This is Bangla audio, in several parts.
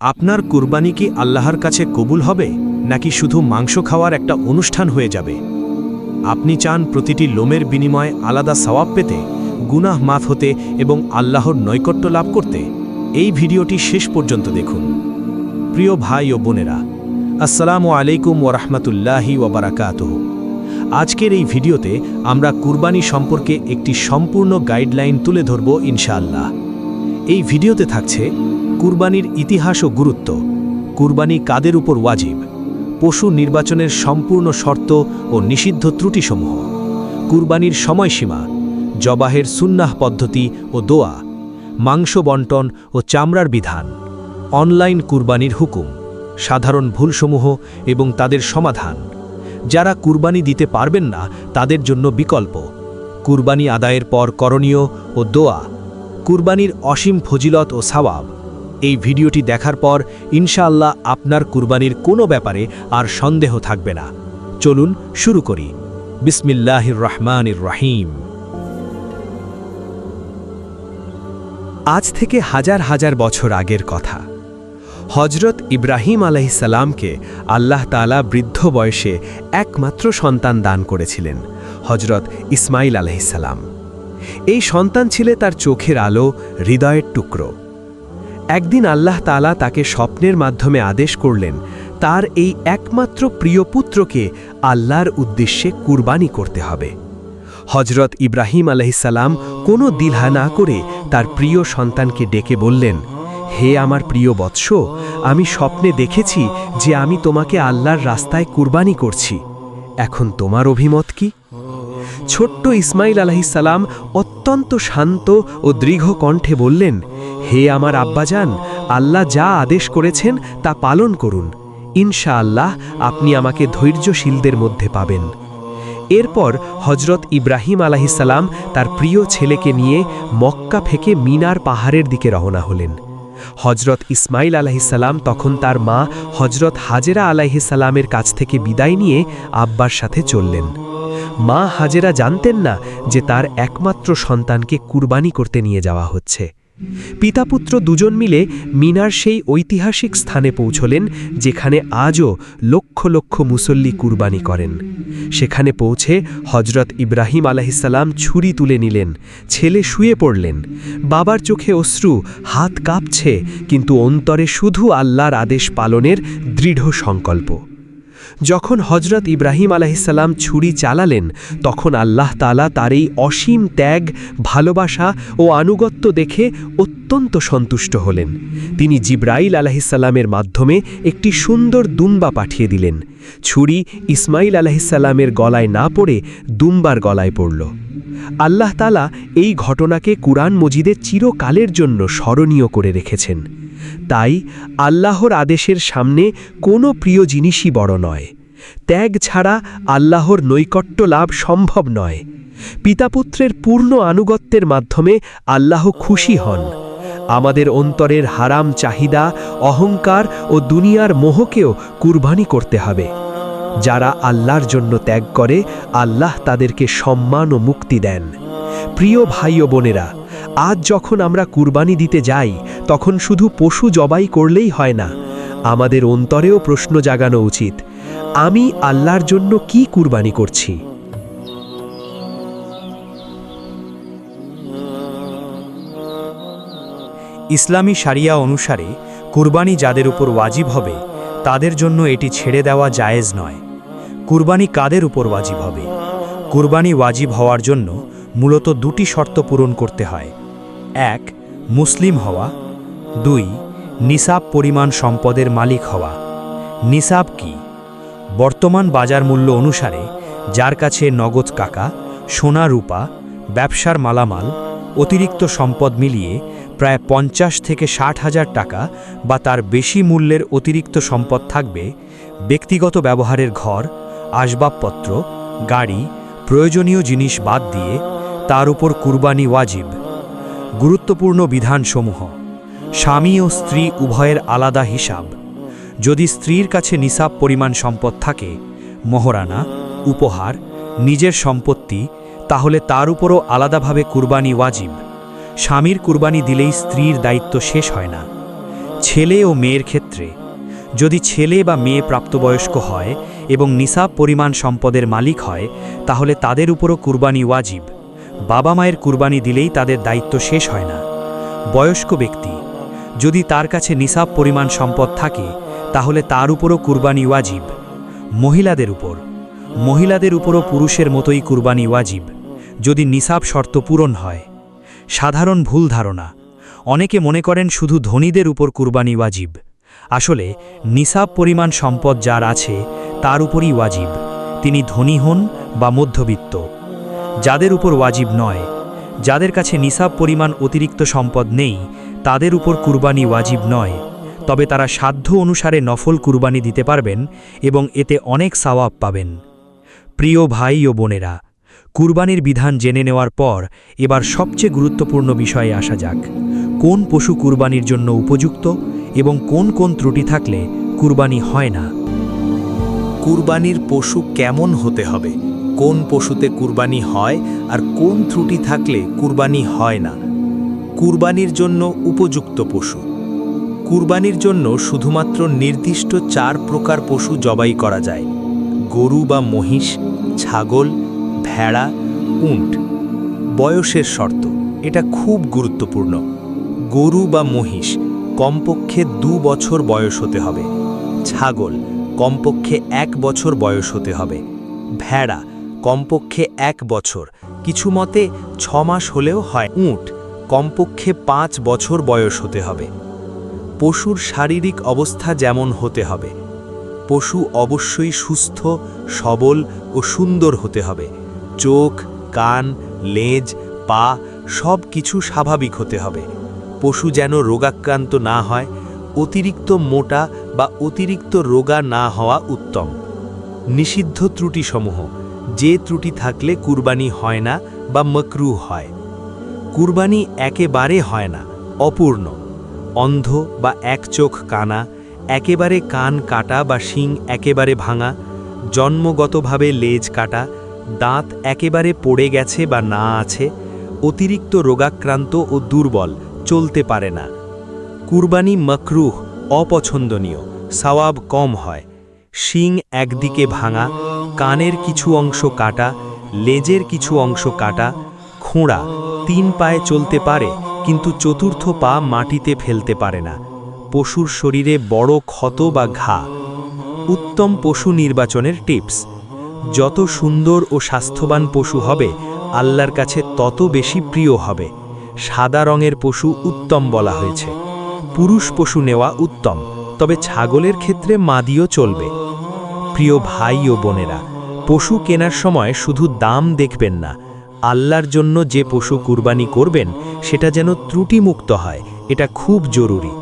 আপনার কুরবানি কি আল্লাহর কাছে কবুল হবে নাকি শুধু মাংস খাওয়ার একটা অনুষ্ঠান হয়ে যাবে? আপনি চান প্রতিটি লোমের বিনিময়ে আলাদা সওয়াব পেতে, গুনাহ মাফ হতে এবং আল্লাহর নৈকট্য লাভ করতে? এই ভিডিওটি শেষ পর্যন্ত দেখুন। প্রিয় ভাই ও বোনেরা, আসসালামু আলাইকুম ওয়া রাহমাতুল্লাহি ওয়া বারাকাতুহু। আজকের এই ভিডিওতে আমরা কুরবানি সম্পর্কে একটি সম্পূর্ণ গাইডলাইন তুলে ধরব ইনশাআল্লাহ। এই ভিডিওতে থাকছে কুরবানির ইতিহাস ও গুরুত্ব, কুরবানি কাদের উপর ওয়াজিব, পশু নির্বাচনের সম্পূর্ণ শর্ত ও নিষিদ্ধ ত্রুটিসমূহ, কুরবানির সময়সীমা, জবাহের সুন্নাহ পদ্ধতি ও দোয়া, মাংস বন্টন ও চামড়ার বিধান, অনলাইন কুরবানির হুকুম, সাধারণ ভুলসমূহ এবং তাদের সমাধান, যারা কুরবানি দিতে পারবেন না তাদের জন্য বিকল্প, কুরবানি আদায়ের পর করণীয় ও দোয়া, কুরবানির অসীম ফজিলত ও সওয়াব। এই ভিডিওটি দেখার পর ইনশাআল্লাহ আপনার কুরবানির কোনো ব্যাপারে আর সন্দেহ থাকবে না। চলুন শুরু করি। বিসমিল্লাহির রহমানির রহিম। আজ থেকে হাজার হাজার বছর আগের কথা। হজরত ইব্রাহিম আলাইহিসসালামকে আল্লাহ তাআলা বৃদ্ধ বয়সে একমাত্র সন্তান দান করেছিলেন, হজরত ইসমাইল আলাইহিসসালাম। এই সন্তান ছিল তার চোখের আলো, হৃদয়ের টুকরো। একদিন আল্লাহ তাআলা তাকে স্বপ্নের মাধ্যমে আদেশ করলেন তার এই একমাত্র প্রিয় পুত্রকে আল্লাহর উদ্দেশ্যে কুরবানি করতে হবে। হজরত ইব্রাহিম আলাইহিসসালাম কোনো দ্বিধা না করে তার প্রিয় সন্তানকে ডেকে বললেন, হে আমার প্রিয় বৎস, আমি স্বপ্নে দেখেছি যে আমি তোমাকে আল্লাহর রাস্তায় কুরবানি করছি। এখন তোমার অভিমত কি? ছোট্ট ইসমাইল আলাইহিসসালাম অত্যন্ত শান্ত ও দৃঢ় কণ্ঠে বললেন, হে আমার আব্বাজান, আল্লাহ যা আদেশ করেছেন তা পালন করুন। ইনশাআল্লাহ আপনি আমাকে ধৈর্যশীলদের মধ্যে পাবেন। এরপর হজরত ইব্রাহিম আলাইহিসসালাম তার প্রিয় ছেলেকে নিয়ে মক্কা থেকে মিনার পাহাড়ের দিকে রওনা হলেন। হজরত ইসমাইল আলাইহিসসালাম তখন তার মা হজরত হাজেরা আলাইহিসসালামের কাছ থেকে বিদায় নিয়ে আব্বার সাথে চললেন। মা হাজেরা জানতেন না যে তার একমাত্র সন্তানকে কুরবানি করতে নিয়ে যাওয়া হচ্ছে। পিতাপুত্র দুজন মিলে মিনার সেই ঐতিহাসিক স্থানে পৌঁছলেন যেখানে আজও লক্ষ লক্ষ মুসল্লি কুরবানি করেন। সেখানে পৌঁছে হজরত ইব্রাহিম আলাইহিসসালাম ছুরি তুলে নিলেন, ছেলে শুয়ে পড়লেন। বাবার চোখে অশ্রু, হাত কাঁপছে, কিন্তু অন্তরে শুধু আল্লাহর আদেশ পালনের দৃঢ় সংকল্প। যখন হজরত ইব্রাহিম আলাইহিসসালাম ছুরি চালালেন, তখন আল্লাহ তাআলা তার এই অসীম ত্যাগ, ভালোবাসা ও আনুগত্য দেখে অত্যন্ত সন্তুষ্ট হলেন। তিনি জিবরাইল আলাইহিসসালামের মাধ্যমে একটি সুন্দর দুম্বা পাঠিয়ে দিলেন। ছুরি ইসমাইল আলাইহিসসালামের গলায় না পড়ে দুম্বার গলায় পড়ল। আল্লাহ তাআলা এই ঘটনাকে কুরআন মজিদে চিরকালের জন্য স্মরণীয় করে রেখেছেন। তাই আল্লাহর আদেশের সামনে কোনো প্রিয় জিনিসই বড় নয়। ত্যাগ ছাড়া আল্লাহর নৈকট্য লাভ সম্ভব নয়। পিতাপুত্রের পূর্ণ আনুগত্যের মাধ্যমে আল্লাহ খুশি হন। আমাদের অন্তরের হারাম চাহিদা, অহংকার ও দুনিয়ার মোহকেও কুরবানি করতে হবে। যারা আল্লাহর জন্য ত্যাগ করে, আল্লাহ তাদেরকে সম্মান ও মুক্তি দেন। প্রিয় ভাই ও বোনেরা, আজ যখন আমরা কুরবানি দিতে যাই, তখন শুধু পশু জবাই করলেই হয় না। আমাদের অন্তরেও প্রশ্ন জাগানো উচিত, আমি আল্লাহর জন্য কি কুরবানি করছি? ইসলামী শারিয়া অনুসারে কুরবানি যাদের উপর ওয়াজিব হবে তাদের জন্য এটি ছেড়ে দেওয়া জায়েজ নয়। কুরবানি কাদের উপর ওয়াজিব হবে? কুরবানি ওয়াজিব হওয়ার জন্য মূলত দুটি শর্ত পূরণ করতে হয়। 1. মুসলিম হওয়া। 2. নিসাব পরিমাণ সম্পদের মালিক হওয়া। নিসাব কি? বর্তমান বাজার মূল্য অনুসারে যার কাছে নগদ টাকা, সোনা রূপা, ব্যবসার মালামাল, অতিরিক্ত সম্পদ মিলিয়ে প্রায় 50 থেকে 60 হাজার টাকা বা তার বেশি মূল্যের অতিরিক্ত সম্পদ থাকবে, ব্যক্তিগত ব্যবহারের ঘর, আসবাবপত্র, গাড়ি, প্রয়োজনীয় জিনিস বাদ দিয়ে তার উপর কুরবানি ওয়াজিব। গুরুত্বপূর্ণ বিধানসমূহ: স্বামী ও স্ত্রী উভয়ের আলাদা হিসাব। যদি স্ত্রীর কাছে নিসাব পরিমাণ সম্পদ থাকে, মোহরানা, উপহার, নিজের সম্পত্তি, তাহলে তার উপরও আলাদাভাবে কুরবানি ওয়াজিব। স্বামীর কুরবানি দিলেই স্ত্রীর দায়িত্ব শেষ হয় না। ছেলে ও মেয়ের ক্ষেত্রে যদি ছেলে বা মেয়ে প্রাপ্তবয়স্ক হয় এবং নিসাব পরিমাণ সম্পদের মালিক হয় তাহলে তাদের উপরও কুরবানি ওয়াজিব। বাবা মায়ের কুরবানি দিলেই তাদের দায়িত্ব শেষ হয় না। বয়স্ক ব্যক্তি যদি তার কাছে নিসাব পরিমাণ সম্পদ থাকে তাহলে তার উপরও কুরবানি ওয়াজিব। মহিলাদের উপরও পুরুষের মতোই কুরবানি ওয়াজিব যদি নিসাব শর্ত পূরণ হয়। সাধারণ ভুল ধারণা, অনেকে মনে করেন শুধু ধনীদের উপর কুরবানি ওয়াজিব। আসলে নিসাব পরিমাণ সম্পদ যার আছে তার উপরই ওয়াজিব, তিনি ধনী হন বা মধ্যবিত্ত। যাদের উপর ওয়াজিব নয়, যাদের কাছে নিসাব পরিমাণ অতিরিক্ত সম্পদ নেই, তাদের উপর কুরবানি ওয়াজিব নয়, তবে তারা সাধ্য অনুসারে নফল কুরবানি দিতে পারবেন এবং এতে অনেক সওয়াব পাবেন। প্রিয় ভাই ও বোনেরা, কুরবানির বিধান জেনে নেওয়ার পর এবার সবচেয়ে গুরুত্বপূর্ণ বিষয়ে আসা যাক। কোন পশু কুরবানির জন্য উপযুক্ত এবং কোন কোন ত্রুটি থাকলে কুরবানি হয় না। কুরবানির পশু কেমন হতে হবে, কোন পশুতে কুরবানি হয় আর কোন ত্রুটি থাকলে কুরবানি হয় না। কুরবানির জন্য উপযুক্ত পশু। কুরবানির জন্য শুধুমাত্র নির্দিষ্ট 4 প্রকার পশু জবাই করা যায়: গরু বা মহিষ, ছাগল, ভেড়া, উট। বয়সের শর্ত, এটা খুব গুরুত্বপূর্ণ। গরু বা মহিষ কমপক্ষে 2 বছর বয়স হতে হবে। ছাগল কমপক্ষে 1 বছর বয়স হতে হবে। ভেড়া কমপক্ষে 1 বছর, কিছু মতে 6 মাস হলেও হয়। উট কমপক্ষে 5 বছর বয়স হতে হবে। পশুর শারীরিক অবস্থা যেমন হতে হবে, পশু অবশ্যই সুস্থ, সবল ও সুন্দর হতে হবে। চোখ, কান, লেজ, পা সব কিছু স্বাভাবিক হতে হবে। পশু যেন রোগাক্রান্ত না হয়, অতিরিক্ত মোটা বা অতিরিক্ত রোগা না হওয়া উত্তম। নিষিদ্ধ ত্রুটিসমূহ, যে ত্রুটি থাকলে কুরবানি হয় না বা মাকরুহ হয়। কুরবানি একেবারে হয় না, অপূর্ণ। অন্ধ বা এক চোখ কানা, একেবারে কান কাটা বা শিং একেবারে ভাঙা, জন্মগতভাবে লেজ কাটা, দাঁত একেবারে পড়ে গেছে বা না আছে, অতিরিক্ত রোগাক্রান্ত ও দুর্বল, চলতে পারে না। কুরবানি মাকরুহ, অপছন্দনীয়, সওয়াব কম হয়। শিং একদিকে ভাঙা, কানের কিছু অংশ কাটা, লেজের কিছু অংশ কাটা, খোঁড়া, 3 পায়ে চলতে পারে কিন্তু চতুর্থ পা মাটিতে ফেলতে পারে না। পশুর শরীরে বড় ক্ষত বা ঘা। উত্তম পশু নির্বাচনের টিপস: যত সুন্দর ও স্বাস্থ্যবান পশু হবে আল্লাহর কাছে তত বেশি প্রিয় হবে। সাদা রঙের পশু উত্তম বলা হয়েছে। পুরুষ পশু নেওয়া উত্তম, তবে ছাগলের ক্ষেত্রে মাদিও চলবে। প্রিয় ভাই ও বোনেরা, পশু কেনার সময় শুধু দাম দেখবেন না, আল্লাহর জন্য যে পশু কুরবানি করবেন সেটা যেন ত্রুটিমুক্ত হয়, এটা খুব জরুরি।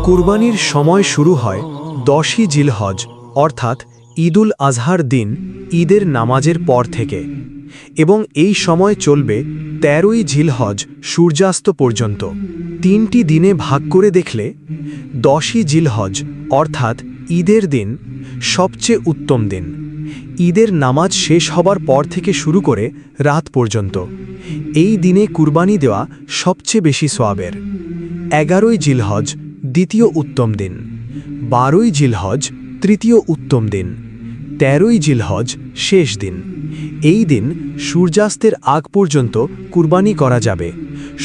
কুরবানির সময় শুরু হয় 10ই জিলহজ অর্থাৎ ঈদুল আজহার দিন, ঈদের নামাজের পর থেকে, এবং এই সময় চলবে 13ই জিলহজ সূর্যাস্ত পর্যন্ত। 3টি দিনে ভাগ করে দেখলে 10ই জিলহজ অর্থাৎ ঈদের দিন সবচেয়ে উত্তম দিন। ঈদের নামাজ শেষ হবার পর থেকে শুরু করে রাত পর্যন্ত এই দিনে কুরবানি দেওয়া সবচেয়ে বেশি সওয়াবের। 11ই জিলহজ দ্বিতীয় উত্তম দিন, 12ই জিলহজ তৃতীয় উত্তম দিন, 13ই জিলহজ শেষ দিন। এই দিন সূর্যাস্তের আগ পর্যন্ত কুরবানি করা যাবে।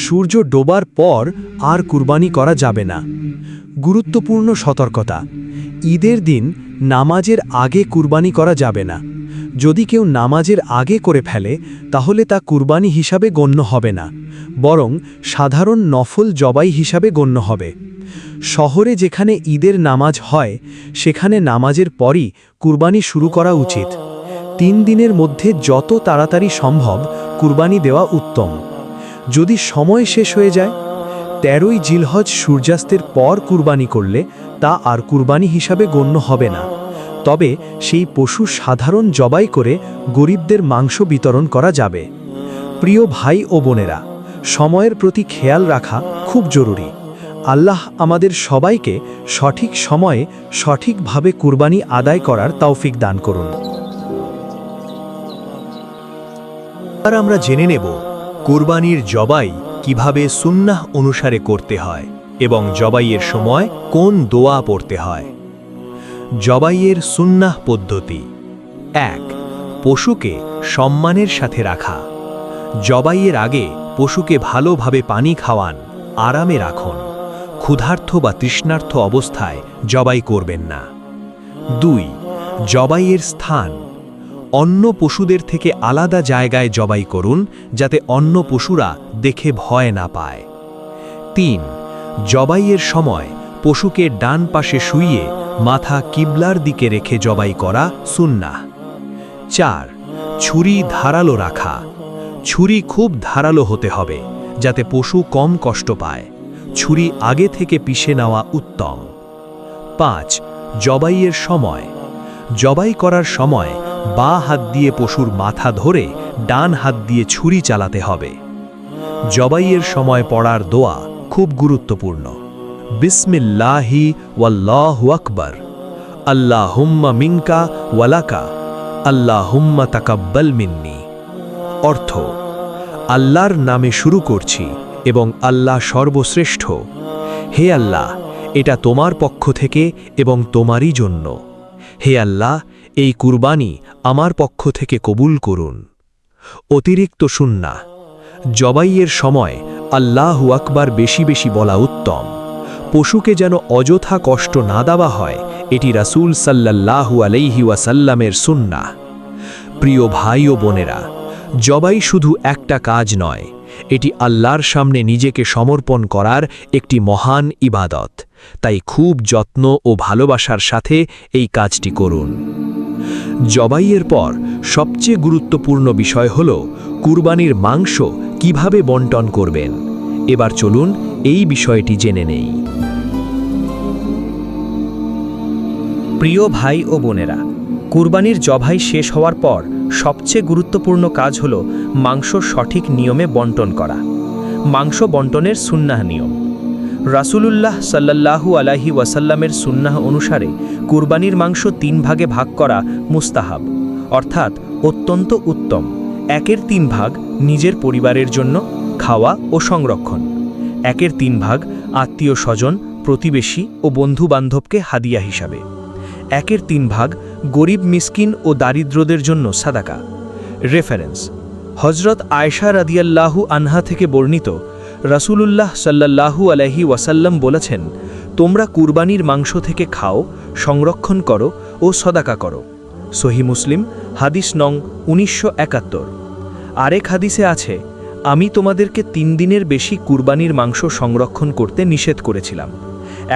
সূর্য ডোবার পর আর কুরবানি করা যাবে না। গুরুত্বপূর্ণ সতর্কতা: ঈদের দিন নামাজের আগে কুরবানি করা যাবে না। যদি কেউ নামাজের আগে করে ফেলে তাহলে তা কুরবানি হিসাবে গণ্য হবে না, বরং সাধারণ নফল জবাই হিসাবে গণ্য হবে। শহরে যেখানে ঈদের নামাজ হয় সেখানে নামাজের পরই কুরবানি শুরু করা উচিত। 3 দিনের মধ্যে যত তাড়াতাড়ি সম্ভব কুরবানি দেওয়া উত্তম। যদি সময় শেষ হয়ে যায়, 13ই জিলহজ সূর্যাস্তের পর কুরবানি করলে তা আর কুরবানি হিসাবে গণ্য হবে না। তবে সেই পশু সাধারণ জবাই করে গরিবদের মাংস বিতরণ করা যাবে। প্রিয় ভাই ও বোনেরা, সময়ের প্রতি খেয়াল রাখা খুব জরুরি। আল্লাহ আমাদের সবাইকে সঠিক সময়ে সঠিকভাবে কুরবানি আদায় করার তৌফিক দান করুন। আর আমরা জেনে নেব কুরবানির জবাই কিভাবে সুন্নাহ অনুসারে করতে হয়। এবং জবাইয়ের সময় কোন দোয়া পড়তে হয়। জবাইয়ের সুন্নাহ পদ্ধতি। ১. পশুকে সম্মানের সাথে রাখা। জবাইয়ের আগে পশুকে ভালোভাবে পানি খাওয়ান, আরামে রাখুন। ক্ষুধার্ত বা তৃষ্ণার্ত অবস্থায় জবাই করবেন না। ২. জবাইয়ের স্থান। অন্য পশুদের থেকে আলাদা জায়গায় জবাই করুন, যাতে অন্য পশুরা দেখে ভয় না পায়। ৩. জবাইয়ের সময় পশুকে ডান পাশে শুইয়ে মাথা কিবলার দিকে রেখে জবাই করা সুন্নাহ। ৪. ছুরি ধারালো রাখা। ছুরি খুব ধারালো হতে হবে, যাতে পশু কম কষ্ট পায়। ছুরি আগে থেকে পিষে নেওয়া উত্তম। ৫. জবাইয়ের সময়। জবাই করার সময় বাঁ হাত দিয়ে পশুর মাথা ধরে ডান হাত দিয়ে ছুরি চালাতে হবে। জবাইয়ের সময় পড়ার দোয়া খুব গুরুত্বপূর্ণ। বিসমিল্লাহি ওয়াল্লাহু আকবার, আল্লাহুম্মা মিনকা ওয়ালাকা, আল্লাহুম্মা তাকাব্বাল মিন্নি। অর্থ: আল্লাহর নামে শুরু করছি এবং আল্লাহ সর্বশ্রেষ্ঠ। হে আল্লাহ, এটা তোমার পক্ষ থেকে এবং তোমারই জন্য। হে আল্লাহ, এই কুরবানি আমার পক্ষ থেকে কবুল করুন। অতিরিক্ত সুন্নাহ। জবাইয়ের সময় আল্লাহু আকবার বেশি বেশি বলা উত্তম। পশুকে যেন অযথা কষ্ট না দেওয়া হয়, এটি রাসূল সাল্লাল্লাহু আলাইহি ওয়াসাল্লামের সুন্নাহ। প্রিয় ভাই ও বোনেরা, জবাই শুধু একটা কাজ নয়, এটি আল্লাহর সামনে নিজেকে সমর্পণ করার একটি মহান ইবাদত। তাই খুব যত্ন ও ভালোবাসার সাথে এই কাজটি করুন। জবাইয়ের পর সবচেয়ে গুরুত্বপূর্ণ বিষয় হল কুরবানির মাংস কিভাবে বণ্টন করবেন। এবার চলুন এই বিষয়টি জেনে নেই। প্রিয় ভাই ও বোনেরা, কুরবানির জবাই শেষ হওয়ার পর সবচেয়ে গুরুত্বপূর্ণ কাজ হল মাংস সঠিক নিয়মে বণ্টন করা। মাংস বণ্টনের সুন্নাহ নিয়ম। রাসূলুল্লাহ সাল্লাল্লাহু আলাইহি ওয়াসাল্লামের সুন্নাহ অনুসারে কুরবানির মাংস 3 ভাগে ভাগ করা মুস্তাহাব, অর্থাৎ অত্যন্ত উত্তম। 1/3 ভাগ নিজের পরিবারের জন্য খাওয়া ও সংরক্ষণ। 1/3 ভাগ আত্মীয় স্বজন, প্রতিবেশী ও বন্ধু বান্ধবকে হাদিয়া হিসাবে। 1/3 ভাগ গরিব মিসকিন ও দারিদ্রদের জন্য সাদাকা। রেফারেন্স: হযরত আয়েশা রাদিয়াল্লাহু আনহা থেকে বর্ণিত, রাসূলুল্লাহ সাল্লাল্লাহু আলাইহি ওয়াসাল্লাম বলেছেন, তোমরা কুরবানির মাংস থেকে খাও, সংরক্ষণ করো ও সদাকা করো। সহিহ মুসলিম, হাদিস নং 1971। আরেক হাদিসে আছে, আমি তোমাদেরকে 3 দিনের বেশি কুরবানির মাংস সংরক্ষণ করতে নিষেধ করেছিলাম।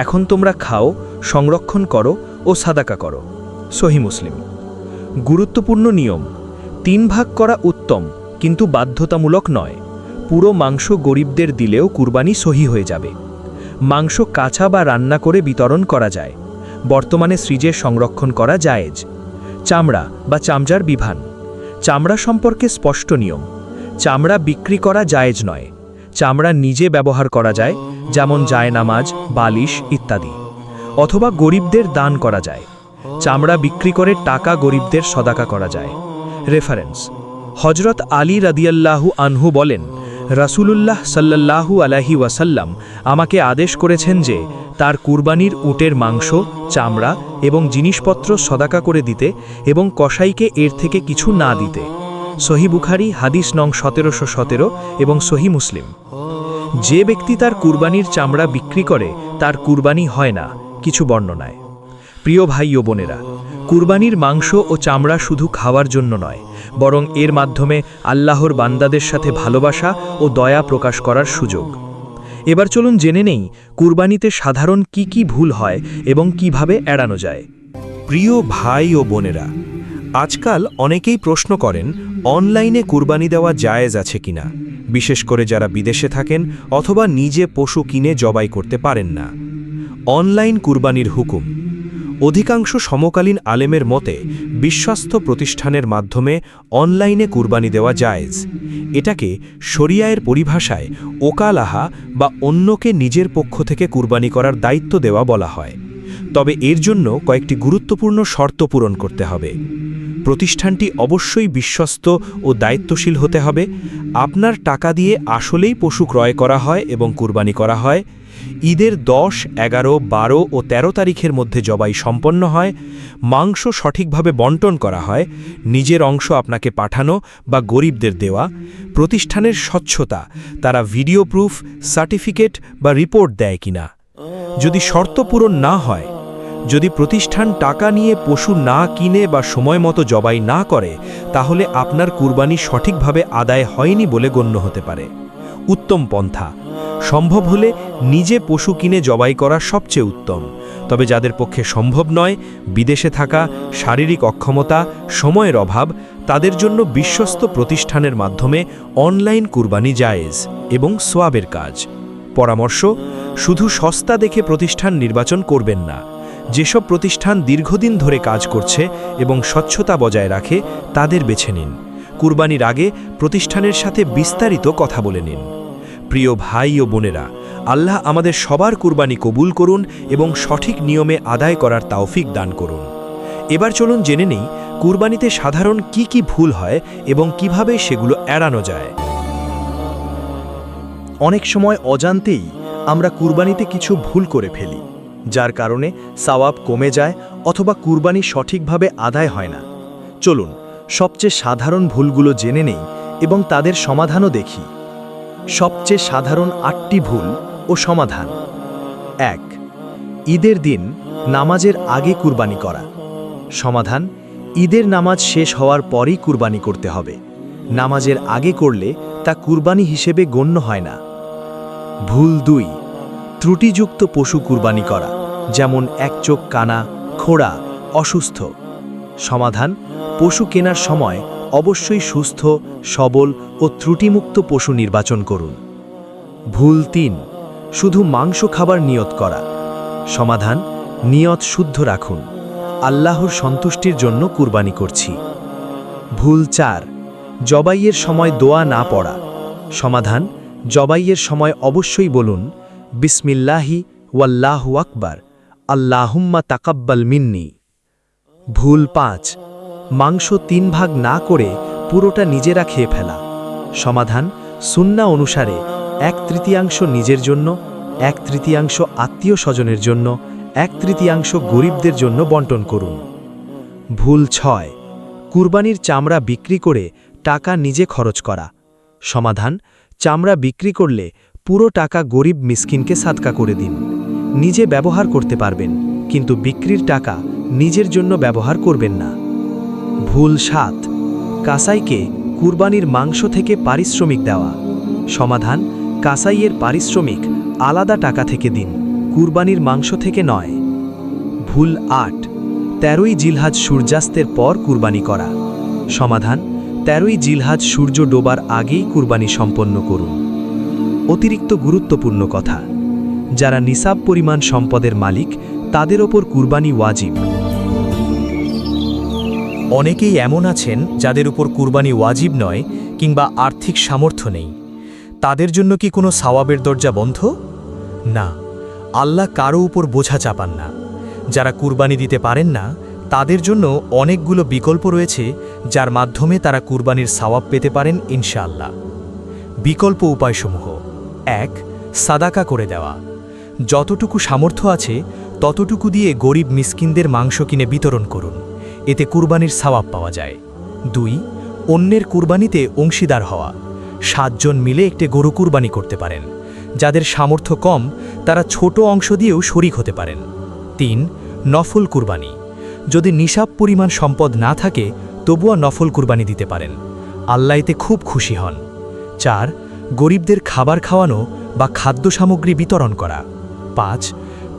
এখন তোমরা খাও, সংরক্ষণ করো ও সাদাকা করো। সহিহ মুসলিম। গুরুত্বপূর্ণ নিয়ম: 3 ভাগ করা উত্তম, কিন্তু বাধ্যতামূলক নয়। পুরো মাংস গরিবদের দিলেও কুরবানি সহি হয়ে যাবে। মাংস কাঁচা বা রান্না করে বিতরণ করা যায়। বর্তমানে ফ্রিজে সংরক্ষণ করা জায়েজ। চামড়া বা চামড়ার বিধান। চামড়া সম্পর্কে স্পষ্ট নিয়ম। চামড়া বিক্রি করা জায়েজ নয়। চামড়া নিজে ব্যবহার করা যায়, যেমন জায়নামাজ, বালিশ ইত্যাদি, অথবা গরিবদের দান করা যায়। চামড়া বিক্রি করে টাকা গরিবদের সদাকা করা যায়। রেফারেন্স: হযরত আলী রাদিয়াল্লাহু আনহু বলেন, রাসূলুল্লাহ সাল্লাল্লাহু আলাইহি ওয়াসাল্লাম আমাকে আদেশ করেছেন যে তার কুরবানির উটের মাংস, চামড়া এবং জিনিসপত্র সদাকা করে দিতে এবং কসাইকে এর থেকে কিছু না দিতে। সহিহ বুখারী, হাদিস নং 1717 এবং সহিহ মুসলিম। যে ব্যক্তি তার কুরবানির চামড়া বিক্রি করে তার কুরবানি হয় না, কিছু বর্ণনায়। প্রিয় ভাই ও বোনেরা, কুরবানির মাংস ও চামড়া শুধু খাওয়ার জন্য নয়, বরং এর মাধ্যমে আল্লাহর বান্দাদের সাথে ভালোবাসা ও দয়া প্রকাশ করার সুযোগ। এবার চলুন জেনে নেই কুরবানিতে সাধারণ কি ভুল হয় এবং কিভাবে এড়ানো যায়। প্রিয় ভাই ও বোনেরা, আজকাল অনেকেই প্রশ্ন করেন অনলাইনে কুরবানি দেওয়া জায়েজ আছে কিনা, বিশেষ করে যারা বিদেশে থাকেন অথবা নিজে পশু কিনে জবাই করতে পারেন না। অনলাইন কুরবানির হুকুম। অধিকাংশ সমকালীন আলেমের মতে বিশ্বস্ত প্রতিষ্ঠানের মাধ্যমে অনলাইনে কুরবানি দেওয়া জায়েজ। এটাকে শরিয়ায়ের পরিভাষায় ওকালাহা বা অন্যকে নিজের পক্ষ থেকে কুরবানি করার দায়িত্ব দেওয়া বলা হয়। তবে এর জন্য কয়েকটি গুরুত্বপূর্ণ শর্ত পূরণ করতে হবে। প্রতিষ্ঠানটি অবশ্যই বিশ্বস্ত ও দায়িত্বশীল হতে হবে। আপনার টাকা দিয়ে আসলেই পশু ক্রয় করা হয় এবং কুরবানি করা হয়। ঈদের 10, 11, 12 ও 13 তারিখের মধ্যে জবাই সম্পন্ন হয়, মাংস সঠিকভাবে বন্টন করা হয়, নিজের অংশ আপনাকে পাঠানো বা গরিবদের দেওয়া, প্রতিষ্ঠানের স্বচ্ছতা, তারা ভিডিও প্রুফ, সার্টিফিকেট বা রিপোর্ট দেয় কিনা। যদি শর্ত পূরণ না হয়, যদি প্রতিষ্ঠান টাকা নিয়ে পশু না কিনে বা সময় মতো জবাই না করে, তাহলে আপনার কুরবানি সঠিকভাবে আদায় হয়নি বলে গণ্য হতে পারে। উত্তম পন্থা: সম্ভব হলে নিজে পশু কিনে জবাই করা সবচেয়ে উত্তম। তবে যাদের পক্ষে সম্ভব নয়, বিদেশে থাকা, শারীরিক অক্ষমতা, সময়ের অভাব, তাদের জন্য বিশ্বস্ত প্রতিষ্ঠানের মাধ্যমে অনলাইন কুরবানি জায়েজ এবং সোয়াবের কাজ। পরামর্শ: শুধু সস্তা দেখে প্রতিষ্ঠান নির্বাচন করবেন না। যেসব প্রতিষ্ঠান দীর্ঘদিন ধরে কাজ করছে এবং স্বচ্ছতা বজায় রাখে, তাদের বেছে নিন। কুরবানির আগে প্রতিষ্ঠানের সাথে বিস্তারিত কথা বলে নিন। প্রিয় ভাই ও বোনেরা, আল্লাহ আমাদের সবার কুরবানি কবুল করুন এবং সঠিক নিয়মে আদায় করার তৌফিক দান করুন। এবার চলুন জেনে নেই কুরবানিতে সাধারণ কি ভুল হয় এবং কিভাবে সেগুলো এড়ানো যায়। অনেক সময় অজান্তেই আমরা কুরবানিতে কিছু ভুল করে ফেলি, যার কারণে সওয়াব কমে যায় অথবা কুরবানি সঠিকভাবে আদায় হয় না। চলুন সবচেয়ে সাধারণ ভুলগুলো জেনে নেই এবং তাদের সমাধানও দেখি। সবচেয়ে সাধারণ 8টি ভুল ও সমাধান। 1. ঈদের দিন নামাজের আগে কুরবানি করা। সমাধান: ঈদের নামাজ শেষ হওয়ার পরই কুরবানি করতে হবে। নামাজের আগে করলে তা কুরবানি হিসেবে গণ্য হয় না। ভুল 2. ত্রুটিযুক্ত পশু কুরবানি করা, যেমন এক চোখ কানা, খোড়া, অসুস্থ। সমাধান: পশু কেনার সময় অবশ্যই সুস্থ, সবল ও ত্রুটিমুক্ত পশু নির্বাচন করুন। ভুল 3. শুধু মাংস খাবার নিয়ত করা। সমাধান: নিয়ত শুদ্ধ রাখুন, আল্লাহর সন্তুষ্টির জন্য কুরবানি করছি। ভুল 4. জবাইয়ের সময় দোয়া না পড়া। সমাধান: জবাইয়ের সময় অবশ্যই বলুন, বিসমিল্লাহি ওয়াল্লাহু আকবার, আল্লাহুম্মা তাকাব্বাল মিন্নি। ভুল 5. মাংস 3 ভাগ না করে পুরোটা নিজেরা খেয়ে ফেলা। সমাধান: সুন্নাহ অনুসারে 1/3 নিজের জন্য, 1/3 আত্মীয় স্বজনের জন্য, 1/3 গরিবদের জন্য বন্টন করুন। ভুল 6. কুরবানির চামড়া বিক্রি করে টাকা নিজে খরচ করা। সমাধান: চামড়া বিক্রি করলে পুরো টাকা গরিব মিসকিনকে সাদকা করে দিন। নিজে ব্যবহার করতে পারবেন, কিন্তু বিক্রির টাকা নিজের জন্য ব্যবহার করবেন না। ভুল 7. কাসাইকে কুরবানির মাংস থেকে পারিশ্রমিক দেওয়া। সমাধান: কাসাইয়ের পারিশ্রমিক আলাদা টাকা থেকে দিন, কুরবানির মাংস থেকে নয়। ভুল 8. 13ই জিলহাজ সূর্যাস্তের পর কুরবানি করা। সমাধান: 13ই জিলহাজ সূর্য ডোবার আগেই কুরবানি সম্পন্ন করুন। অতিরিক্ত গুরুত্বপূর্ণ কথা: যারা নিসাব পরিমাণ সম্পদের মালিক, তাদের ওপর কুরবানি ওয়াজিব। অনেকেই এমন আছেন যাদের উপর কুরবানি ওয়াজিব নয় কিংবা আর্থিক সামর্থ্য নেই। তাদের জন্য কি কোনো সওয়াবের দরজা বন্ধ? না, আল্লাহ কারো উপর বোঝা চাপান না। যারা কুরবানি দিতে পারেন না, তাদের জন্য অনেকগুলো বিকল্প রয়েছে, যার মাধ্যমে তারা কুরবানির সওয়াব পেতে পারেন ইনশাআল্লাহ। বিকল্প উপায়সমূহ: 1. সাদাকা করে দেওয়া। যতটুকু সামর্থ্য আছে ততটুকু দিয়ে গরিব মিসকিনদের মাংস কিনে বিতরণ করুন, এতে কুরবানির সওয়াব পাওয়া যায়। 2. অন্যের কুরবানিতে অংশীদার হওয়া। 7 জন মিলে একটি গরু কুরবানি করতে পারেন। যাদের সামর্থ্য কম, তারা ছোট অংশ দিয়েও শরিক হতে পারেন। 3. নফল কুরবানি। যদি নিসাব পরিমাণ সম্পদ না থাকে, তবুও নফল কুরবানি দিতে পারেন, আল্লাহ এতে খুব খুশি হন। 4. গরিবদের খাবার খাওয়ানো বা খাদ্য সামগ্রী বিতরণ করা। 5.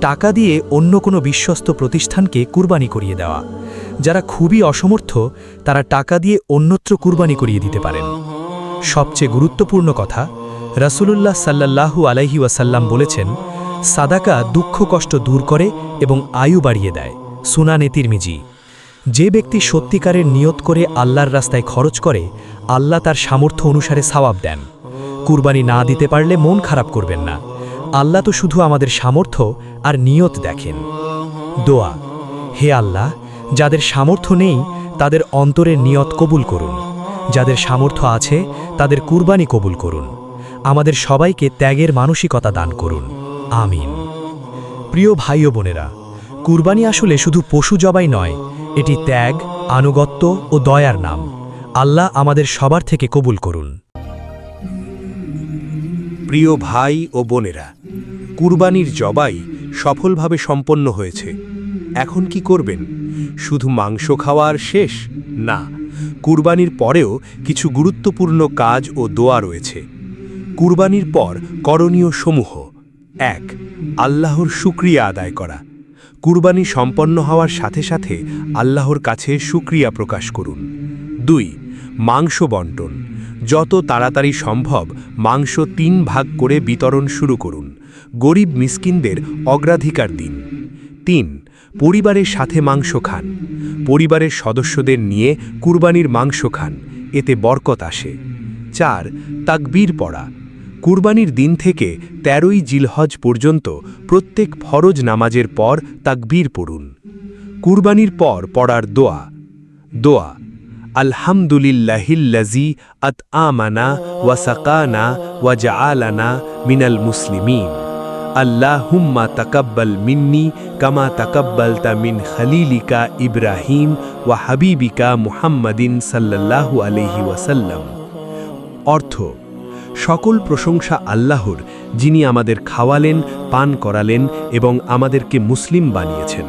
টাকা দিয়ে অন্য কোনো বিশ্বস্ত প্রতিষ্ঠানকে কুরবানি করিয়ে দেওয়া। যারা খুবই অসমর্থ, তারা টাকা দিয়ে অন্যত্র কুরবানি করিয়ে দিতে পারেন। সবচেয়ে গুরুত্বপূর্ণ কথা, রাসূলুল্লাহ সাল্লাল্লাহু আলাইহি ওয়াসাল্লাম বলেছেন, সাদাকা দুঃখ কষ্ট দূর করে এবং আয়ু বাড়িয়ে দেয়। সুনানে তিরমিজি। যে ব্যক্তি সত্যিকারের নিয়ত করে আল্লাহর রাস্তায় খরচ করে, আল্লাহ তার সামর্থ্য অনুসারে সওয়াব দেন। কুরবানি না দিতে পারলে মন খারাপ করবেন না, আল্লাহ তো শুধু আমাদের সামর্থ্য আর নিয়ত দেখেন। দোয়া: হে আল্লাহ, যাদের সামর্থ্য নেই তাদের অন্তরের নিয়ত কবুল করুন, যাদের সামর্থ্য আছে তাদের কুরবানি কবুল করুন। আমাদের সবাইকে ত্যাগের মানসিকতা দান করুন। আমিন। প্রিয় ভাই ও বোনেরা, কুরবানি আসলে শুধু পশু জবাই নয়, এটি ত্যাগ, আনুগত্য ও দয়ার নাম। আল্লাহ আমাদের সবার থেকে কবুল করুন। প্রিয় ভাই ও বোনেরা, কুরবানির জবাই সফলভাবে সম্পন্ন হয়েছে। এখন কি করবেন? শুধু মাংস খাওয়ার শেষ না, কুরবানির পরেও কিছু গুরুত্বপূর্ণ কাজ ও দোয়া রয়েছে। কুরবানির পর করণীয় সমূহ: ১. আল্লাহর শুকরিয়া আদায় করা। কুরবানি সম্পন্ন হওয়ার সাথে সাথে আল্লাহর কাছে শুকরিয়া প্রকাশ করুন। ২. মাংস বন্টন। যত তাড়াতাড়ি সম্ভব মাংস ৩ ভাগ করে বিতরণ শুরু করুন। গরিব মিসকিনদের অগ্রাধিকার দিন। ৩. পরিবারের সাথে মাংস খান। পরিবারের সদস্যদের নিয়ে কুরবানির মাংস খান, এতে বরকত আসে। ৪. তাকবীর পড়া। কুরবানির দিন থেকে ১৩ই জিলহজ পর্যন্ত প্রত্যেক ফরজ নামাজের পর তাকবীর পড়ুন। কুরবানির পর পড়ার দোয়া: আলহামদুলিল্লাহিল্লাযী আত'আমানা ওয়া সাকানা ওয়া জাআলানা মিনাল মুসলিমিন। আল্লাহুম্মা তাকাব্বাল মিন্নি কামা তাকাব্বালতা মিন খলিলিকা ইব্রাহিম ওয়া হাবিবিকা মুহাম্মাদিন সাল্লাল্লাহু আলাইহি ওয়াসাল্লাম। অর্থ: সকল প্রশংসা আল্লাহর, যিনি আমাদের খাওয়ালেন, পান করালেন এবং আমাদেরকে মুসলিম বানিয়েছেন।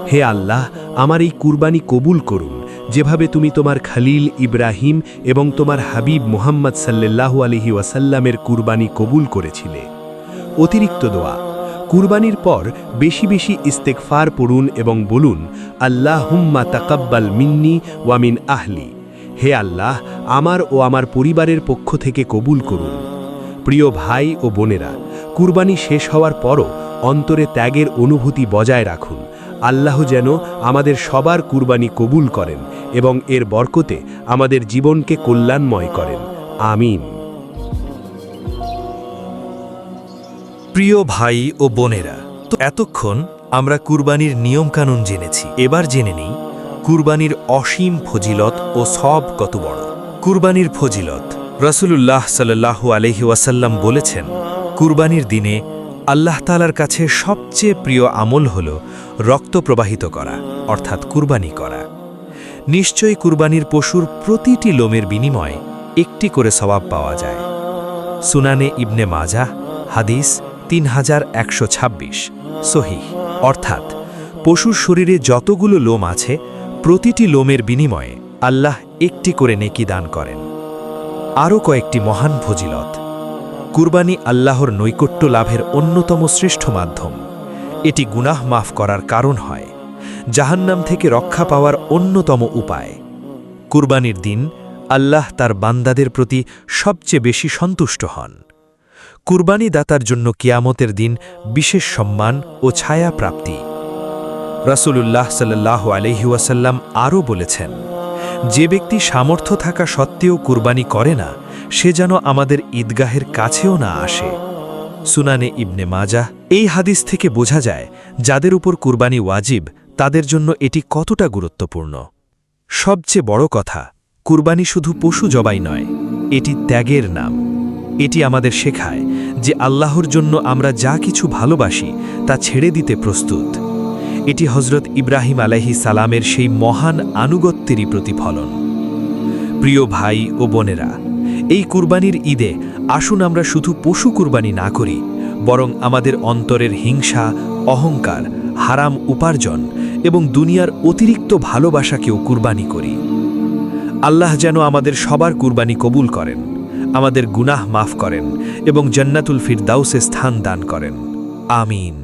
হে আল্লাহ, আমার এই কুরবানি কবুল করুন, যেভাবে তুমি তোমার খলিল ইব্রাহিম এবং তোমার হাবিব মুহাম্মদ সাল্লাল্লাহু আলাইহি ওয়াসাল্লামের কুরবানি কবুল করেছিলে। অতিরিক্ত দোয়া: কুরবানির পর বেশি বেশি ইস্তেগফার পড়ুন এবং বলুন, আল্লাহুম্মা তাকাব্বাল মিন্নি ওয়া মিন আহলি। হে আল্লাহ, আমার ও আমার পরিবারের পক্ষ থেকে কবুল করুন। প্রিয় ভাই ও বোনেরা, কুরবানি শেষ হওয়ার পরও অন্তরে ত্যাগের অনুভূতি বজায় রাখুন। আল্লাহ যেন আমাদের সবার কুরবানি কবুল করেন এবং এর বরকতে আমাদের জীবনকে কল্যাণময় করেন। আমিন। প্রিয় ভাই ও বোনেরা, তো এতক্ষণ আমরা কুরবানির নিয়মকানুন জেনেছি। এবার জেনে নিই কুরবানির অসীম ফজিলত ও সব কত বড়। কুরবানির ফজিলত: রাসূলুল্লাহ সাল্লাল্লাহু আলাইহি ওয়াসাল্লাম বলেছেন, কুরবানির দিনে আল্লাহ তাআলার কাছে সবচেয়ে প্রিয় আমল হল রক্ত প্রবাহিত করা, অর্থাৎ কুরবানি করা। নিশ্চয়ই কুরবানির পশুর প্রতিটি লোমের বিনিময়ে একটি করে সওয়াব পাওয়া যায়। সুনানে ইবনে মাজাহ, হাদিস 3126, সহিহ। অর্থাৎ পশুর শরীরে যতগুলো লোম আছে, প্রতিটি লোমের বিনিময়ে আল্লাহ একটি করে নেকি দান করেন। আরও কয়েকটি মহান ফজিলত: কুরবানি আল্লাহর নৈকট্য লাভের অন্যতম শ্রেষ্ঠ মাধ্যম। এটি গুনাহ মাফ করার কারণ হয়, জাহান্নাম থেকে রক্ষা পাওয়ার অন্যতম উপায়। কুরবানির দিন আল্লাহ তার বান্দাদের প্রতি সবচেয়ে বেশি সন্তুষ্ট হন। কুরবানি দাতার জন্য কিয়ামতের দিন বিশেষ সম্মান ও ছায়া প্রাপ্তি। রাসূলুল্লাহ সাল্লাল্লাহু আলাইহি ওয়াসাল্লাম আরও বলেছেন, যে ব্যক্তি সামর্থ্য থাকা সত্ত্বেও কুরবানি করে না, সে যেন আমাদের ঈদগাহের কাছেও না আসে। সুনানে ইবনে মাজাহ। এই হাদিস থেকে বোঝা যায়, যাদের উপর কুরবানি ওয়াজিব, তাদের জন্য এটি কতটা গুরুত্বপূর্ণ। সবচেয়ে বড় কথা, কুরবানি শুধু পশু জবাই নয়, এটি ত্যাগের নাম। এটি আমাদের শেখায় যে আল্লাহর জন্য আমরা যা কিছু ভালোবাসি তা ছেড়ে দিতে প্রস্তুত। এটি হযরত ইব্রাহিম আলাইহিস সালামের সেই মহান আনুগত্যেরই প্রতিফলন। প্রিয় ভাই ও বোনেরা, এই কুরবানির ঈদে আসুন আমরা শুধু পশু কুরবানি না করি, বরং আমাদের অন্তরের হিংসা, অহংকার, হারাম উপার্জন এবং দুনিয়ার অতিরিক্ত ভালোবাসাকেও কুরবানি করি। আল্লাহ যেন আমাদের সবার কুরবানি কবুল করেন, আমাদের গুনাহ মাফ করেন এবং জান্নাতুল ফিরদাউসে স্থান দান করেন। আমিন।